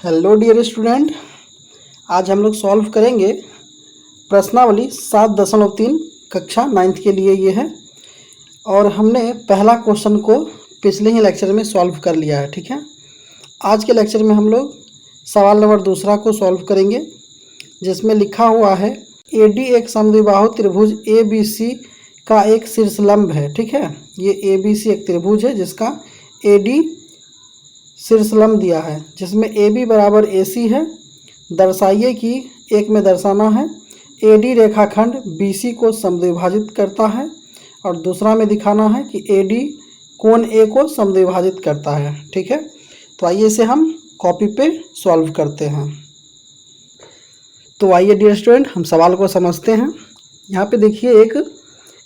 Hello dear student, आज हम लोग सॉल्व करेंगे प्रश्नावली 7.3 कक्षा 9th के लिए ये है। और हमने पहला क्वेश्चन को पिछले ही लेक्चर में सॉल्व कर लिया है। ठीक है, आज के लेक्चर में हम लोग सवाल नंबर दूसरा को सॉल्व करेंगे, जिसमें लिखा हुआ है AD एक समद्विबाहु त्रिभुज ABC का एक शीर्षलंब है। ठीक है, ये ABC एक त्रिभुज है जिसका AD शीर्षलंब दिया है, जिसमें AB बराबर AC है। दर्शाइए कि एक में दर्शाना है AD रेखाखंड BC को समद्विभाजित करता है, और दूसरा में दिखाना है कि AD कोण A को समद्विभाजित करता है। ठीक है, तो आइए इसे हम कॉपी पे सॉल्व करते हैं। तो आइए डियर स्टूडेंट, हम सवाल को समझते हैं। यहाँ पे देखिए एक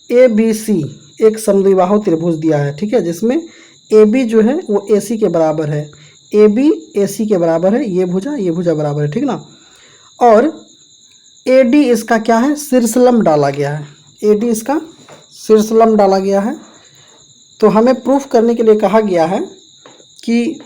ABC एक समद्विबाहु त्रिभुज दिया है। ठीक है, जिसमें AB जो है वो AC के बराबर है, AB AC के बराबर है, ये भुजा बराबर है। ठीक ना, और AD इसका क्या है, शीर्षलंब डाला गया है। AD इसका शीर्षलंब डाला गया है। तो हमें प्रूफ करने के लिए कहा गया है कि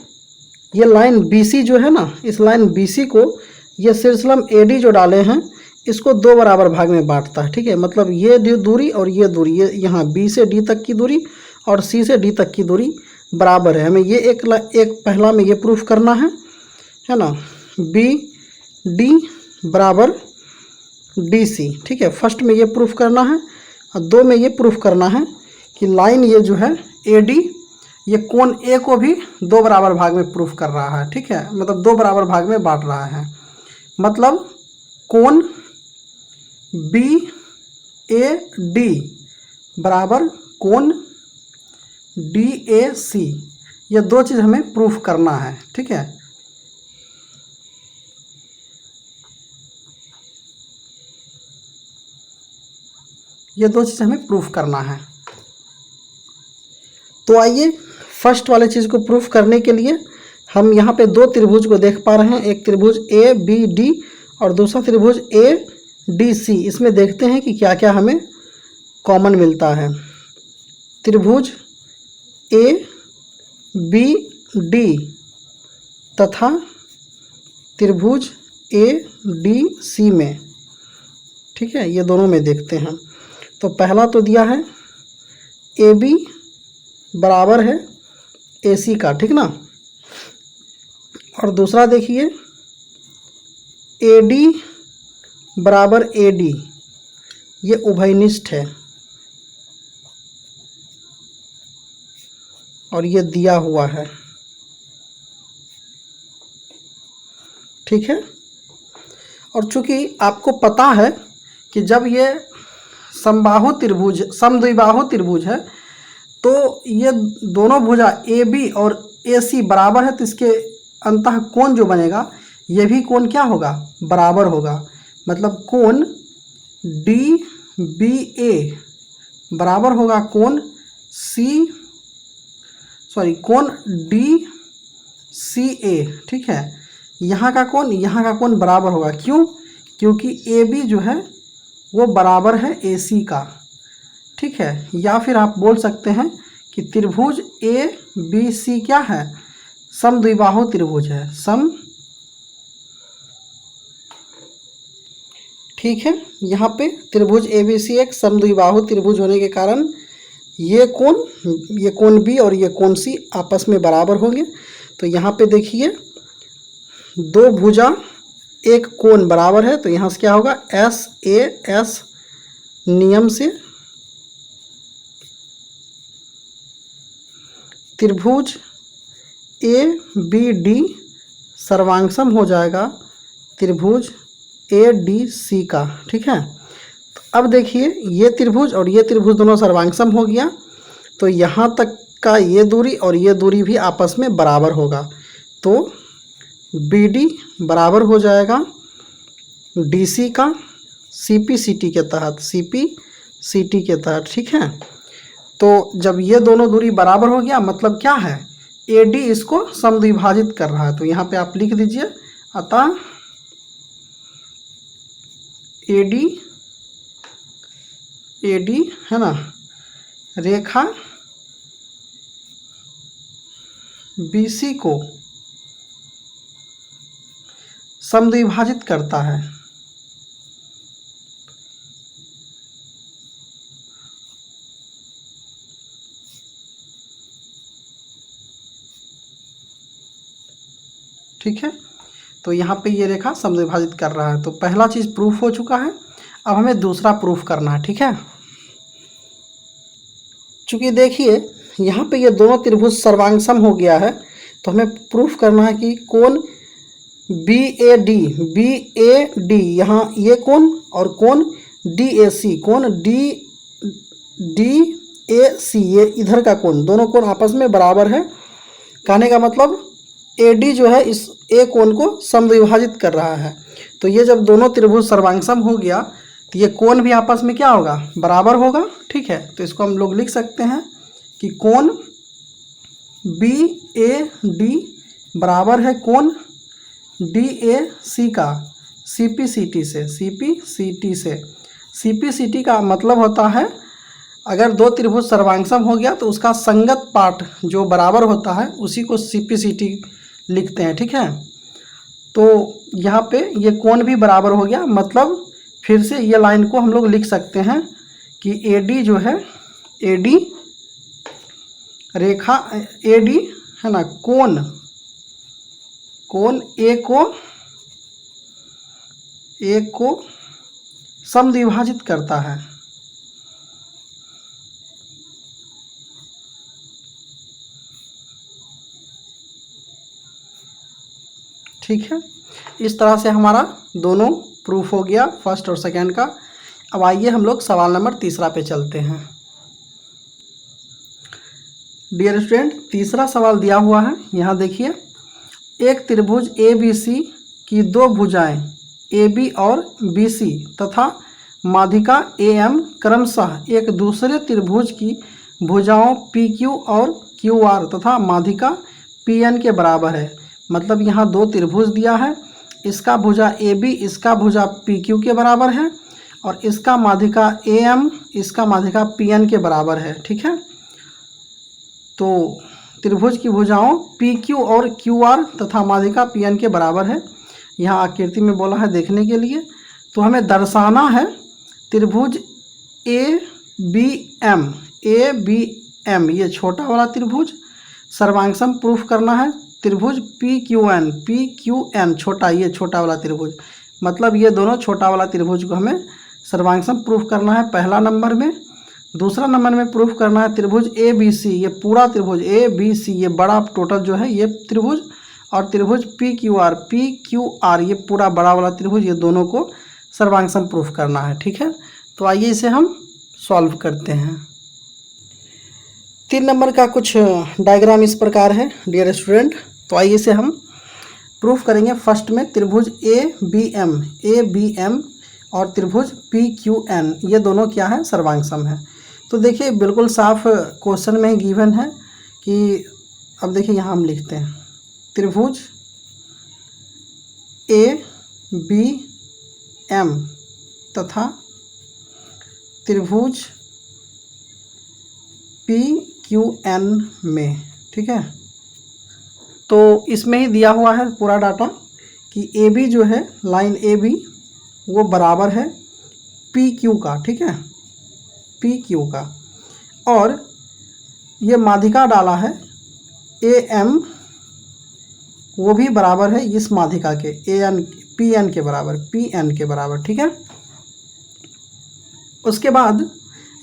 ये लाइन BC जो है ना, इस लाइन BC को ये शीर्षलंब AD जो डाले हैं इसको दो बराबर भाग में बांटता है। ठीक है, मतलब ये दूरी और ये दूरी, ये यहाँ B से D तक की दूरी और C से D तक की दूरी बराबर है। हमें ये एक पहला में ये प्रूफ करना है ना, BD बराबर DC। ठीक है, फर्स्ट में ये प्रूफ करना है, और दो में ये प्रूफ करना है कि लाइन ये जो है AD ये कोण A को भी दो बराबर भाग में प्रूफ कर रहा है। ठीक है, मतलब दो बराबर भाग में बांट रहा है, मतलब कोण BAD बराबर कोण DAC, ये दो चीज़ हमें प्रूफ करना है। ठीक है, ये दो चीज़ हमें प्रूफ करना है। तो आइए फर्स्ट वाले चीज़ को प्रूफ करने के लिए हम यहाँ पे दो त्रिभुज को देख पा रहे हैं, एक त्रिभुज ABD और दूसरा त्रिभुज ADC। इसमें देखते हैं कि क्या क्या हमें कॉमन मिलता है। त्रिभुज ABD तथा त्रिभुज ADC में, ठीक है, ये दोनों में देखते हैं। तो पहला तो दिया है AB बराबर है AC का, ठीक ना, और दूसरा देखिए AD बराबर AD, ये उभयनिष्ठ है और ये दिया हुआ है। ठीक है, और चूंकि आपको पता है कि जब ये समद्विबाहु त्रिभुज है तो ये दोनों भुजा AB और AC बराबर है, तो इसके अंतः कोण जो बनेगा ये भी कोण क्या होगा, बराबर होगा। मतलब कोण DBA बराबर होगा कोण कोण DCA। ठीक है, यहाँ का कोण बराबर होगा। क्यों? क्योंकि AB जो है वो बराबर है AC का। ठीक है, या फिर आप बोल सकते हैं कि त्रिभुज ABC क्या है, समद्विबाहु त्रिभुज है, ठीक है, यहाँ पे त्रिभुज ABC एक समद्विबाहु त्रिभुज होने के कारण ये कोण B और ये कोण C आपस में बराबर होंगे। तो यहाँ पे देखिए दो भुजा एक कोण बराबर है, तो यहाँ से क्या होगा, SAS नियम से त्रिभुज ABD सर्वांगसम हो जाएगा त्रिभुज ADC का। ठीक है, तो अब देखिए ये त्रिभुज और ये त्रिभुज दोनों सर्वांगसम हो गया, तो यहाँ तक का ये दूरी और ये दूरी भी आपस में बराबर होगा। तो BD बराबर हो जाएगा DC का CPCT के तहत। ठीक है, तो जब ये दोनों दूरी बराबर हो गया, मतलब क्या है, AD इसको समद्विभाजित कर रहा है। तो यहाँ पे आप लिख दीजिए, अतः AD है ना, रेखा BC को समद्विभाजित करता है। ठीक है, तो यहाँ पे ये रेखा समद्विभाजित कर रहा है। तो पहला चीज़ प्रूफ हो चुका है। अब हमें दूसरा प्रूफ करना है। ठीक है, चूँकि देखिए यहाँ पे ये दोनों त्रिभुज सर्वांगसम हो गया है, तो हमें प्रूफ करना है कि कोण BAD यहाँ ये कोण और कोण DAC, कोण DAC ये इधर का कोण, दोनों कोण आपस में बराबर है। कहने का मतलब AD जो है इस A कोण को समद्विभाजित कर रहा है। तो ये जब दोनों त्रिभुज सर्वांगसम हो गया तो ये कोण भी आपस में क्या होगा, बराबर होगा। ठीक है, तो इसको हम लोग लिख सकते हैं कि कोण BAD बराबर है कोण DAC का CPCT से। CPCT का मतलब होता है अगर दो त्रिभुज सर्वांगसम हो गया तो उसका संगत पार्ट जो बराबर होता है उसी को CPCT लिखते हैं। ठीक है, तो यहाँ पे ये कोण भी बराबर हो गया, मतलब फिर से ये लाइन को हम लोग लिख सकते हैं कि AD जो है, AD रेखा AD है ना, कोण A को समद्विभाजित करता है। ठीक है, इस तरह से हमारा दोनों प्रूफ हो गया, फर्स्ट और सेकंड का। अब आइए हम लोग सवाल नंबर तीसरा पे चलते हैं। डियर स्टूडेंट, तीसरा सवाल दिया हुआ है, यहाँ देखिए, एक त्रिभुज ABC की दो भुजाएं AB और BC तथा माध्यिका AM क्रमशः एक दूसरे त्रिभुज की भुजाओं PQ और QR तथा माध्यिका PN के बराबर है। मतलब यहाँ दो त्रिभुज दिया है, इसका भुजा AB इसका भुजा PQ के बराबर है और इसका माध्यिका AM इसका माध्यिका PN के बराबर है। ठीक है, तो त्रिभुज की भुजाओं PQ और QR तथा माध्यिका PN के बराबर है। यहाँ आकृति में बोला है देखने के लिए। तो हमें दर्शाना है त्रिभुज ABM ये छोटा वाला त्रिभुज सर्वांगसम प्रूफ करना है। त्रिभुज PQN छोटा, ये छोटा वाला त्रिभुज, मतलब ये दोनों छोटा वाला त्रिभुज को हमें सर्वांगसम प्रूफ करना है पहला नंबर में। दूसरा नंबर में प्रूफ करना है त्रिभुज ABC, ये पूरा त्रिभुज ABC ये बड़ा टोटल जो है ये त्रिभुज, और त्रिभुज PQR ये पूरा बड़ा वाला त्रिभुज, ये दोनों को सर्वांगसम प्रूफ करना है। ठीक है, तो आइए इसे हम सॉल्व करते हैं। 3 नंबर का कुछ डायग्राम इस प्रकार है डियर स्टूडेंट। तो आइए इसे हम प्रूफ करेंगे। फर्स्ट में त्रिभुज ABM और त्रिभुज PQN ये दोनों क्या है, सर्वांगसम है। तो देखिए बिल्कुल साफ क्वेश्चन में गिवन है कि, अब देखिए यहाँ हम लिखते हैं त्रिभुज ABM तथा त्रिभुज PQN में। ठीक है, तो इसमें ही दिया हुआ है पूरा डाटा कि AB जो है, लाइन AB वो बराबर है PQ का। ठीक है, PQ का, और ये माध्यिका डाला है AM वो भी बराबर है इस माध्यिका के PN के बराबर। ठीक है, उसके बाद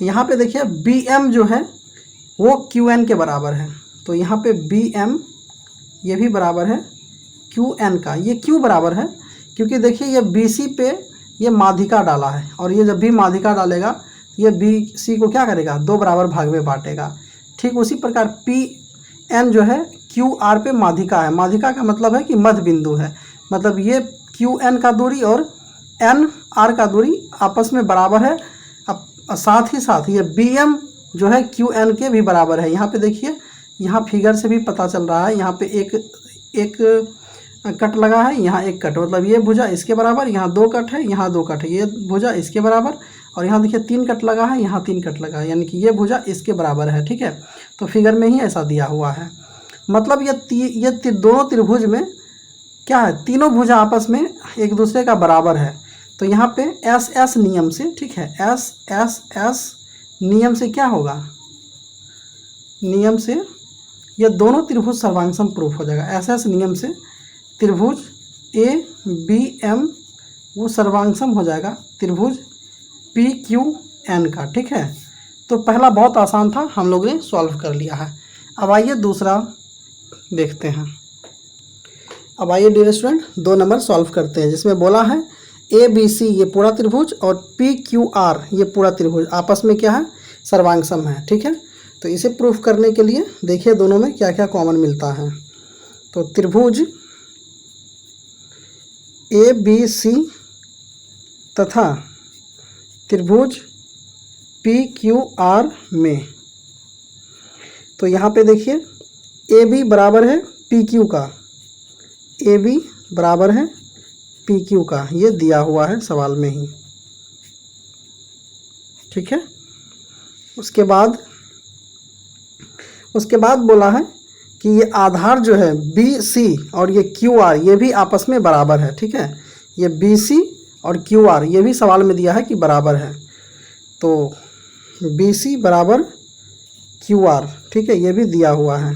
यहाँ पे देखिए BM जो है वो QN के बराबर है। तो यहाँ पे BM ये भी बराबर है QN का। ये क्यों बराबर है, क्योंकि देखिए ये BC पे ये माध्यिका डाला है, और ये जब भी माध्यिका डालेगा ये BC को क्या करेगा, दो बराबर भाग में बांटेगा। ठीक उसी प्रकार PN जो है QR पे माध्यिका है। माध्यिका का मतलब है कि मध्य बिंदु है, मतलब ये QN का दूरी और NR का दूरी आपस में बराबर है। अब साथ ही साथ ये BM जो है QN के भी बराबर है। यहाँ पे देखिए, यहाँ फिगर से भी पता चल रहा है, यहाँ पे एक कट लगा है, यहाँ एक कट, मतलब ये भुजा इसके बराबर, यहाँ 2 कट है, यहाँ 2 कट है, ये भुजा इसके बराबर, और यहाँ देखिए 3 कट लगा है, यहाँ 3 कट लगा है, यानी कि ये भुजा इसके बराबर है। ठीक है, तो फिगर में ही ऐसा दिया हुआ है। मतलब ये दोनों त्रिभुज में क्या है, तीनों भुजा आपस में एक दूसरे का बराबर है। तो यहाँ पे एस एस नियम से, ठीक है, एस एस एस नियम से क्या होगा, नियम से ये दोनों त्रिभुज सर्वांग प्रूफ हो जाएगा। एस एस नियम से त्रिभुज ए बी एम वो सर्वांग हो जाएगा त्रिभुज पी क्यू एन का, ठीक है। तो पहला बहुत आसान था, हम लोग ने सॉल्व कर लिया है। अब आइए दूसरा देखते हैं। अब आइए डियर स्टूडेंट 2 नंबर सॉल्व करते हैं, जिसमें बोला है ए बी सी ये पूरा त्रिभुज और पी क्यू आर ये पूरा त्रिभुज आपस में क्या है, सर्वांग है, ठीक है। तो इसे प्रूफ करने के लिए देखिए दोनों में क्या क्या कॉमन मिलता है। तो त्रिभुज ए बी सी तथा त्रिभुज पी क्यू आर में, तो यहाँ पे देखिए ए बी बराबर है पी क्यू का, ए बी बराबर है पी क्यू का, ये दिया हुआ है सवाल में ही, ठीक है। उसके बाद बोला है कि ये आधार जो है बी सी और ये क्यू आर ये भी आपस में बराबर है, ठीक है। ये बी सी और क्यू आर ये भी सवाल में दिया है कि बराबर है। तो बी सी बराबर क्यू आर, ठीक है, ये भी दिया हुआ है।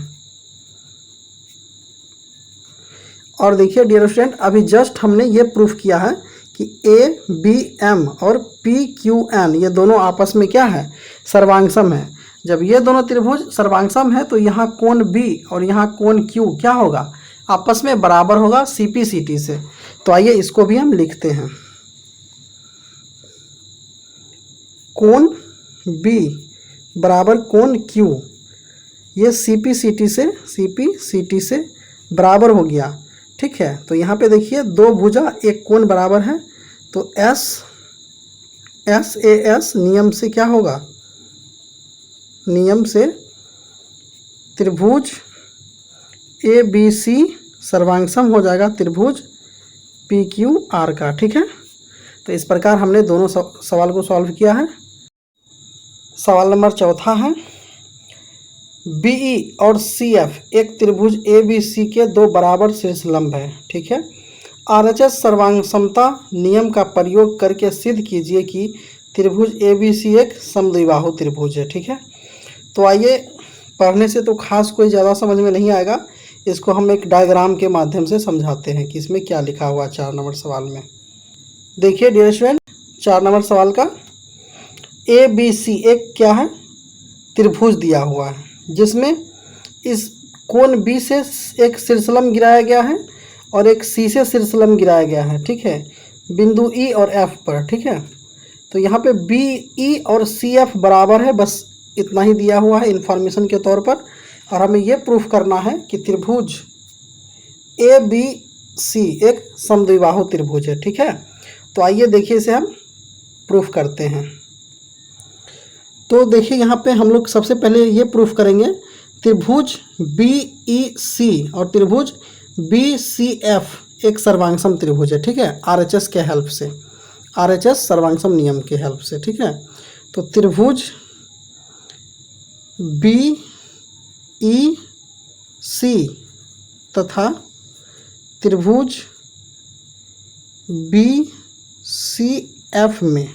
और देखिए डियर स्टूडेंट अभी जस्ट हमने ये प्रूफ किया है कि ए बी एम और पी क्यू एन ये दोनों आपस में क्या है, सर्वांग है। जब ये दोनों त्रिभुज सर्वांग है तो यहाँ कोण बी और यहाँ कोण क्यू क्या होगा, आपस में बराबर होगा सी पी सी टी से। तो आइए इसको भी हम लिखते हैं, कोण बी बराबर कोण क्यू, ये सी पी सी टी से बराबर हो गया, ठीक है। तो यहाँ पे देखिए 2 भुजा एक कोण बराबर है, तो एस एस ए एस नियम से क्या होगा, नियम से त्रिभुज ए बी सी सर्वांग हो जाएगा त्रिभुज पी क्यू आर का, ठीक है। तो इस प्रकार हमने दोनों सवाल को सॉल्व किया है। सवाल नंबर 4 है, बीई और सीएफ एक त्रिभुज ए बी सी के 2 बराबर शीर्षलंब है, ठीक है। आरएचएस सर्वांगसमता नियम का प्रयोग करके सिद्ध कीजिए कि त्रिभुज ए बी सी एक समद्विबाहु त्रिभुज है, ठीक है। तो आइए पढ़ने से तो खास कोई ज़्यादा समझ में नहीं आएगा, इसको हम एक डायग्राम के माध्यम से समझाते हैं कि इसमें क्या लिखा हुआ 4 नंबर सवाल में। देखिए डियर स्टूडेंट 4 नंबर सवाल का ए बी सी एक क्या है, त्रिभुज दिया हुआ है, जिसमें इस कोण बी से एक शीर्षलंब गिराया गया है और एक सी से शीर्षलंब गिराया गया है, ठीक है, बिंदु ई और एफ पर, ठीक है। तो यहाँ पे बी ई और सी एफ बराबर है, बस इतना ही दिया हुआ है इंफॉर्मेशन के तौर पर। और हमें ये प्रूफ करना है कि त्रिभुज ए बी सी एक समद्विबाहु त्रिभुज है, ठीक है। तो आइए देखिए इसे हम प्रूफ करते हैं। तो देखिए यहाँ पे हम लोग सबसे पहले ये प्रूफ करेंगे त्रिभुज बी ई सी और त्रिभुज बी सी एफ एक सर्वांगसम त्रिभुज है, ठीक है, आरएचएस के हेल्प से, आरएचएस सर्वांगसम नियम के हेल्प से, ठीक है। तो त्रिभुज बी ई सी तथा त्रिभुज बी सी एफ में,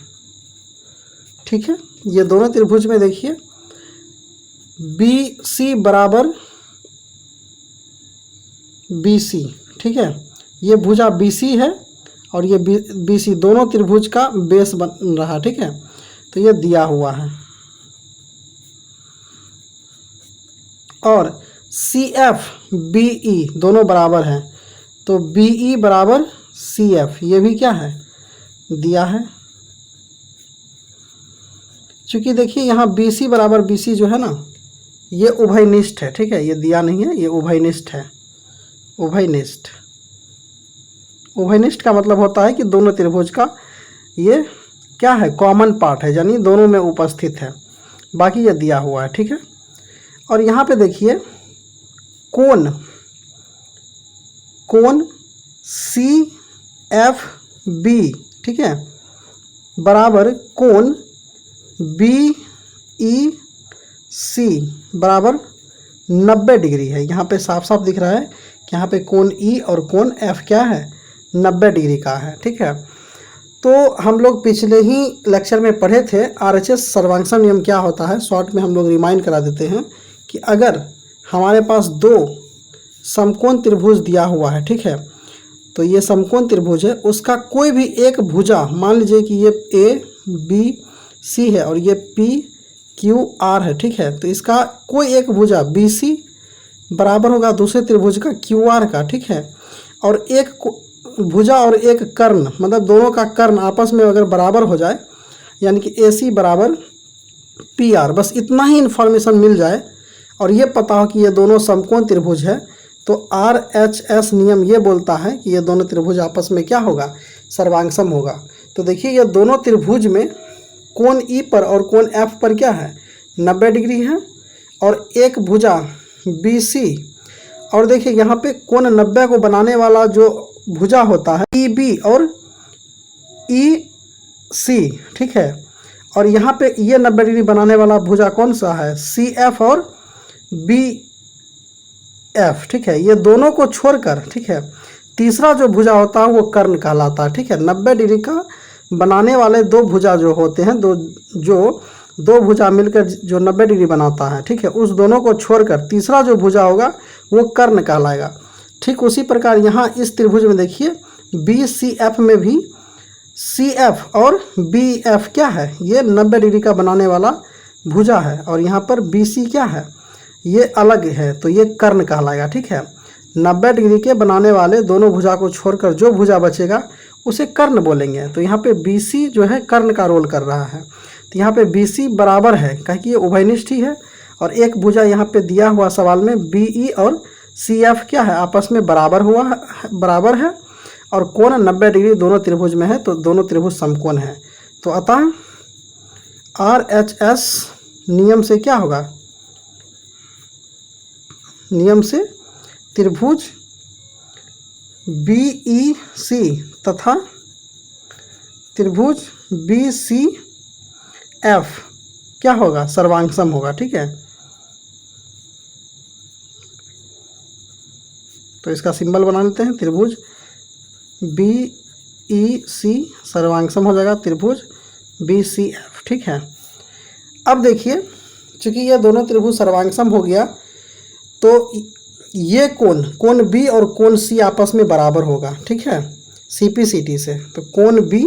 ठीक है, ये दोनों त्रिभुज में देखिए बी सी बराबर बी सी, ठीक है, ये भुजा बी सी है और ये बी सी दोनों त्रिभुज का बेस बन रहा, ठीक है। तो ये दिया हुआ है। और सी एफ बी ई दोनों बराबर हैं, तो बी ई बराबर सी एफ ये भी क्या है, दिया है। चूँकि देखिए यहाँ बी सी बराबर बी सी जो है ना ये उभयनिष्ठ है, ठीक है, ये दिया नहीं है, ये उभयनिष्ठ है। उभयनिष्ठ, उभयनिष्ठ का मतलब होता है कि दोनों त्रिभुज का ये क्या है, कॉमन पार्ट है, यानी दोनों में उपस्थित है, बाकी ये दिया हुआ है, ठीक है। और यहाँ पे देखिए कोण सी एफ बी, ठीक है, बराबर कोण बी ई सी बराबर 90 डिग्री है। यहाँ पे साफ साफ दिख रहा है कि यहाँ पे कोण ई और कोण एफ क्या है, 90 डिग्री का है। ठीक है, तो हम लोग पिछले ही लेक्चर में पढ़े थे आरएचएस सर्वांगसम नियम क्या होता है। शॉर्ट में हम लोग रिमाइंड करा देते हैं कि अगर हमारे पास दो समकोण त्रिभुज दिया हुआ है, ठीक है, तो ये समकोण त्रिभुज है, उसका कोई भी एक भुजा, मान लीजिए कि ये ए बी सी है और ये पी क्यू आर है, ठीक है, तो इसका कोई एक भुजा बी सी बराबर होगा दूसरे त्रिभुज का क्यू आर का। ठीक है, और एक भुजा और एक कर्ण, मतलब दोनों का कर्ण आपस में अगर बराबर हो जाए, यानी कि ए सी बराबर पी आर, बस इतना ही इन्फॉर्मेशन मिल जाए और ये पता हो कि ये दोनों समकोण त्रिभुज है, तो आर एच एस नियम ये बोलता है कि ये दोनों त्रिभुज आपस में क्या होगा, सर्वांगसम होगा। तो देखिए ये दोनों त्रिभुज में कोण ई पर और कोण एफ पर क्या है, 90 डिग्री है, और एक भुजा बी सी, और देखिए यहाँ पे कोण 90 को बनाने वाला जो भुजा होता है ई बी और ई सी, ठीक है, और यहाँ पे ये 90 डिग्री बनाने वाला भुजा कौन सा है, सी एफ और बी एफ। ठीक है, ये दोनों को छोड़कर, ठीक है, तीसरा जो भुजा होता है वो कर्ण कहलाता है। ठीक है, 90 डिग्री का बनाने वाले दो भुजा जो होते हैं, दो भुजा मिलकर जो 90 डिग्री बनाता है, ठीक है, उस दोनों को छोड़कर तीसरा जो भुजा होगा वो कर्ण कहलाएगा। ठीक उसी प्रकार यहाँ इस त्रिभुज में देखिए बी सी एफ में भी सी एफ और बी एफ क्या है, ये 90 डिग्री का बनाने वाला भुजा है, और यहाँ पर बी सी क्या है, ये अलग है, तो ये कर्ण कहलाएगा। ठीक है, 90 डिग्री के बनाने वाले दोनों भुजा को छोड़कर जो भुजा बचेगा उसे कर्ण बोलेंगे। तो यहाँ पे बी सी जो है कर्ण का रोल कर रहा है, तो यहाँ पे बी सी बराबर है, कहे कि ये उभयनिष्ठ ही है, और एक भुजा यहाँ पे दिया हुआ सवाल में बी ई और सी एफ क्या है, आपस में बराबर है, और कोण 90 डिग्री दोनों त्रिभुज में है, तो दोनों त्रिभुज समकोण है। तो अतः आर एच एस नियम से क्या होगा, नियम से त्रिभुज बी ई सी तथा त्रिभुज बी सी एफ क्या होगा, सर्वांगसम होगा। ठीक है, तो इसका सिंबल बना लेते हैं, त्रिभुज बी ई सी सर्वांगसम हो जाएगा त्रिभुज बी सी एफ। ठीक है, अब देखिए चूंकि ये दोनों त्रिभुज सर्वांगसम हो गया, तो ये कोण बी और कोण सी आपस में बराबर होगा। ठीक है, सी पी सी टी से, तो कोण बी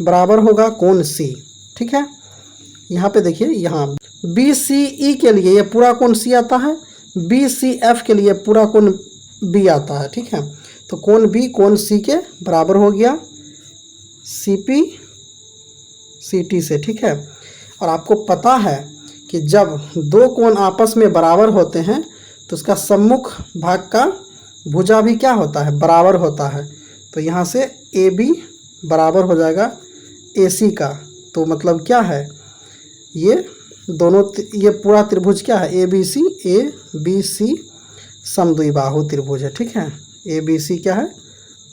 बराबर होगा कोण सी। ठीक है, यहाँ पे देखिए, यहाँ बी सी ई के लिए ये पूरा कोण सी आता है, बी सी एफ के लिए पूरा कोण बी आता है। ठीक है, तो कोण बी कोण सी के बराबर हो गया सी पी सी टी से। ठीक है, और आपको पता है कि जब दो कोण आपस में बराबर होते हैं तो उसका सम्मुख भाग का भुजा भी क्या होता है, बराबर होता है। तो यहाँ से ए बी बराबर हो जाएगा ए सी का, तो मतलब क्या है, ये पूरा त्रिभुज क्या है, ए बी सी समद्विबाहु त्रिभुज है। ठीक है, ए बी सी क्या है,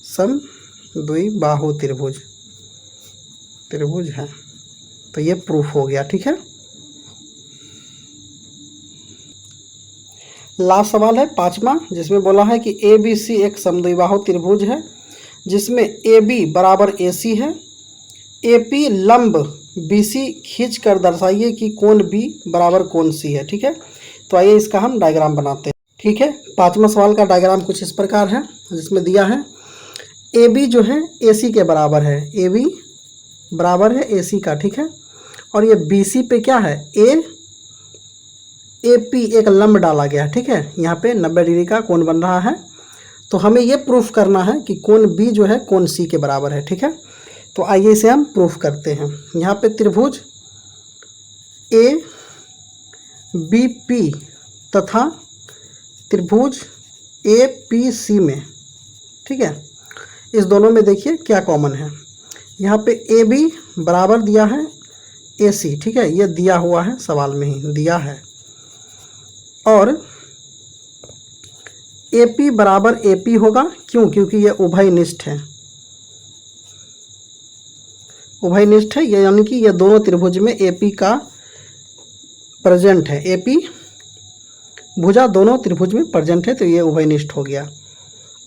समद्विबाहु त्रिभुज है, तो ये प्रूफ हो गया। ठीक है, लास्ट सवाल है 5वां, जिसमें बोला है कि ए बी सी एक समद्विबाहु त्रिभुज है जिसमें ए बी बराबर ए सी है, ए पी लंब बी सी खींच कर दर्शाइए कि कोण बी बराबर कोण सी है। ठीक है, तो आइए इसका हम डायग्राम बनाते हैं। ठीक है, 5वां सवाल का डायग्राम कुछ इस प्रकार है, जिसमें दिया है ए बी जो है ए सी के बराबर है, ए बी बराबर है ए सी का। ठीक है, और ये बी सी पे क्या है, ए पी एक लंब डाला गया। ठीक है, यहाँ पे 90 डिग्री का कोण बन रहा है, तो हमें ये प्रूफ करना है कि कोण बी जो है कोण सी के बराबर है। ठीक है, तो आइए इसे हम प्रूफ करते हैं। यहाँ पे त्रिभुज ए बी पी तथा त्रिभुज ए पी सी में, ठीक है, इस दोनों में देखिए क्या कॉमन है। यहाँ पे ए बी बराबर दिया है ए सी, ठीक है, ये दिया हुआ है, सवाल में ही दिया है, और ए पी बराबर ए पी होगा, क्यों, क्योंकि ये उभयनिष्ठ है, उभयनिष्ठ है, ये यानी कि ये दोनों त्रिभुज में ए पी का प्रेजेंट है, ए पी भुजा दोनों त्रिभुज में प्रेजेंट है, तो ये उभयनिष्ठ हो गया।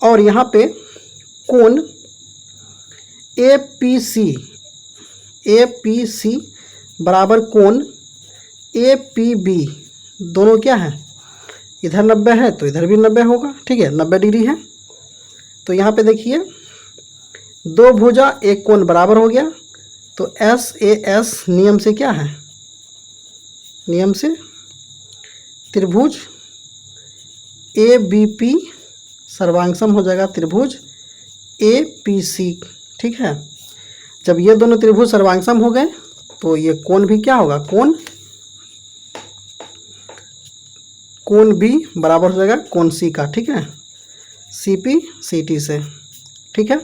और यहाँ पे कोण ए पी सी बराबर कोण ए पी बी, दोनों क्या है, इधर 90 है तो इधर भी 90 होगा, ठीक है, 90 डिग्री है। तो यहाँ पे देखिए दो भुजा एक कोण बराबर हो गया, तो एस ए एस नियम से क्या है, नियम से त्रिभुज ए बी पी सर्वांगसम हो जाएगा त्रिभुज ए पी सी, ठीक है। जब ये दोनों त्रिभुज सर्वांगसम हो गए तो ये कोण भी क्या होगा, कोण बी बराबर हो जाएगा कोण सी का, ठीक है, सी पी सी टी से, ठीक है।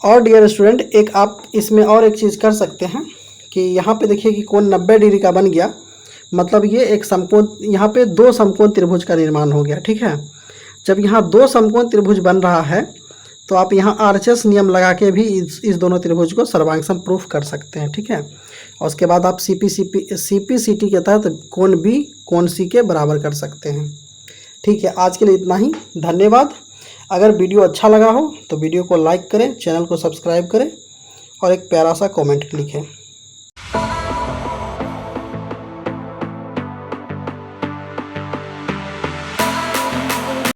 और डियर स्टूडेंट, एक आप इसमें और एक चीज़ कर सकते हैं कि यहाँ पे देखिए कि कोण 90 डिग्री का बन गया, मतलब ये एक समकोण, यहाँ पे दो समकोण त्रिभुज का निर्माण हो गया, ठीक है। जब यहाँ दो समकोण त्रिभुज बन रहा है तो आप यहाँ आरएचएस नियम लगा के भी इस दोनों त्रिभुज को सर्वांगसम प्रूफ कर सकते हैं, ठीक है। और उसके बाद आप सी पी सी टी के तहत कोण बी कोण सी के बराबर कर सकते हैं, ठीक है। आज के लिए इतना ही, धन्यवाद। अगर वीडियो अच्छा लगा हो तो वीडियो को लाइक करें, चैनल को सब्सक्राइब करें और एक प्यारा सा कमेंट लिखें।